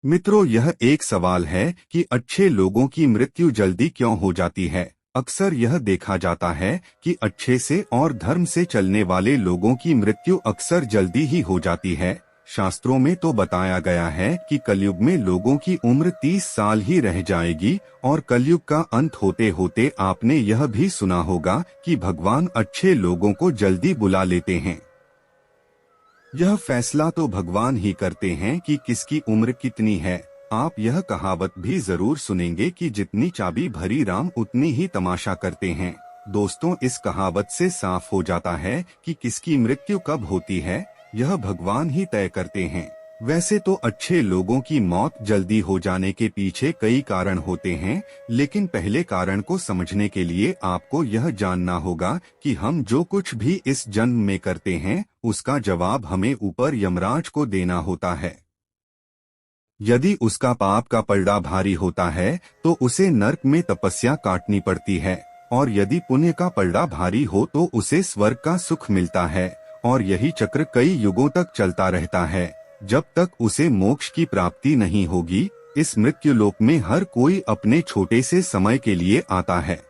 मित्रों, यह एक सवाल है कि अच्छे लोगों की मृत्यु जल्दी क्यों हो जाती है। अक्सर यह देखा जाता है कि अच्छे से और धर्म से चलने वाले लोगों की मृत्यु अक्सर जल्दी ही हो जाती है। शास्त्रों में तो बताया गया है कि कलयुग में लोगों की उम्र 30 साल ही रह जाएगी और कलयुग का अंत होते होते आपने यह भी सुना होगा कि भगवान अच्छे लोगों को जल्दी बुला लेते हैं। यह फैसला तो भगवान ही करते हैं कि किसकी उम्र कितनी है। आप यह कहावत भी जरूर सुनेंगे कि जितनी चाबी भरी राम उतनी ही तमाशा करते हैं। दोस्तों, इस कहावत से साफ हो जाता है कि किसकी मृत्यु कब होती है, यह भगवान ही तय करते हैं। वैसे तो अच्छे लोगों की मौत जल्दी हो जाने के पीछे कई कारण होते हैं, लेकिन पहले कारण को समझने के लिए आपको यह जानना होगा कि हम जो कुछ भी इस जन्म में करते हैं उसका जवाब हमें ऊपर यमराज को देना होता है। यदि उसका पाप का पलड़ा भारी होता है तो उसे नर्क में तपस्या काटनी पड़ती है, और यदि पुण्य का पलड़ा भारी हो तो उसे स्वर्ग का सुख मिलता है। और यही चक्र कई युगों तक चलता रहता है, जब तक उसे मोक्ष की प्राप्ति नहीं होगी। इस मृत्युलोक में हर कोई अपने छोटे से समय के लिए आता है।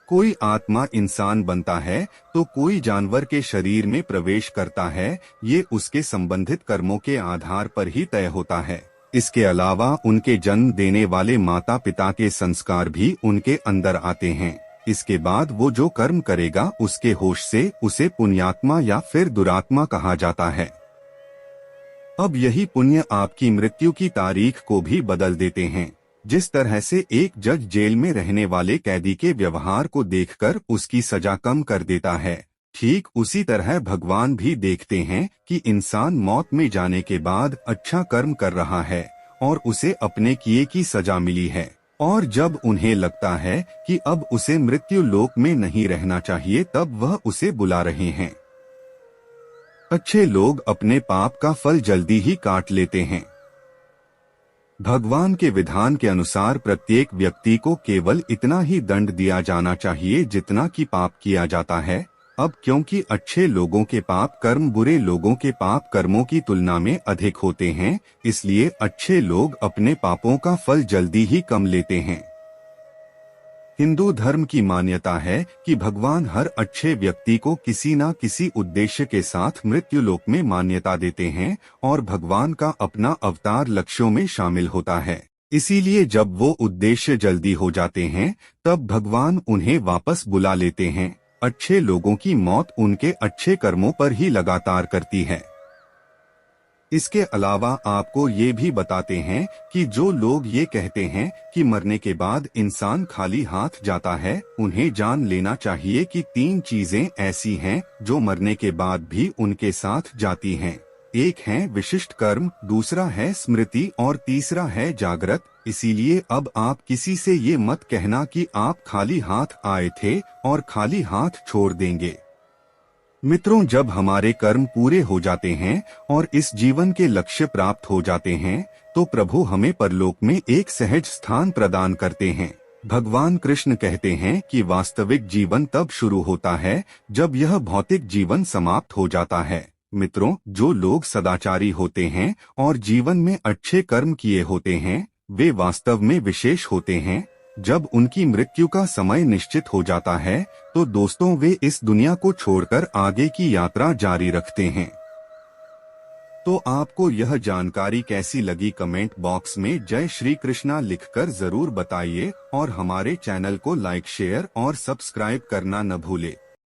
कोई आत्मा इंसान बनता है तो कोई जानवर के शरीर में प्रवेश करता है। ये उसके संबंधित कर्मों के आधार पर ही तय होता है। इसके अलावा उनके जन्म देने वाले माता पिता के संस्कार भी उनके अंदर आते हैं। इसके बाद वो जो कर्म करेगा उसके होश से उसे पुण्यात्मा या फिर दुरात्मा कहा जाता है। अब यही पुण्य आपकी मृत्यु की तारीख को भी बदल देते हैं। जिस तरह से एक जज जेल में रहने वाले कैदी के व्यवहार को देखकर उसकी सजा कम कर देता है, ठीक उसी तरह भगवान भी देखते हैं कि इंसान मौत में जाने के बाद अच्छा कर्म कर रहा है और उसे अपने किए की सजा मिली है। और जब उन्हें लगता है कि अब उसे मृत्यु लोक में नहीं रहना चाहिए, तब वह उसे बुला रहे हैं। अच्छे लोग अपने पाप का फल जल्दी ही काट लेते हैं। भगवान के विधान के अनुसार प्रत्येक व्यक्ति को केवल इतना ही दंड दिया जाना चाहिए जितना कि पाप किया जाता है। अब क्योंकि अच्छे लोगों के पाप कर्म बुरे लोगों के पाप कर्मों की तुलना में अधिक होते हैं, इसलिए अच्छे लोग अपने पापों का फल जल्दी ही कम लेते हैं। हिंदू धर्म की मान्यता है कि भगवान हर अच्छे व्यक्ति को किसी न किसी उद्देश्य के साथ मृत्युलोक में मान्यता देते हैं और भगवान का अपना अवतार लक्ष्यों में शामिल होता है। इसीलिए जब वो उद्देश्य जल्दी हो जाते हैं तब भगवान उन्हें वापस बुला लेते हैं। अच्छे लोगों की मौत उनके अच्छे कर्मों पर ही लगातार करती है। इसके अलावा आपको ये भी बताते हैं कि जो लोग ये कहते हैं कि मरने के बाद इंसान खाली हाथ जाता है, उन्हें जान लेना चाहिए कि 3 चीजें ऐसी हैं जो मरने के बाद भी उनके साथ जाती हैं। एक है विशिष्ट कर्म, दूसरा है स्मृति और तीसरा है जागृत। इसीलिए अब आप किसी से ये मत कहना कि आप खाली हाथ आए थे और खाली हाथ छोड़ देंगे। मित्रों, जब हमारे कर्म पूरे हो जाते हैं और इस जीवन के लक्ष्य प्राप्त हो जाते हैं तो प्रभु हमें परलोक में एक सहज स्थान प्रदान करते हैं। भगवान कृष्ण कहते हैं कि वास्तविक जीवन तब शुरू होता है जब यह भौतिक जीवन समाप्त हो जाता है। मित्रों, जो लोग सदाचारी होते हैं और जीवन में अच्छे कर्म किए होते हैं, वे वास्तव में विशेष होते हैं। जब उनकी मृत्यु का समय निश्चित हो जाता है तो दोस्तों, वे इस दुनिया को छोड़कर आगे की यात्रा जारी रखते हैं। तो आपको यह जानकारी कैसी लगी, कमेंट बॉक्स में जय श्री कृष्णा लिखकर जरूर बताइए और हमारे चैनल को लाइक, शेयर और सब्सक्राइब करना न भूले।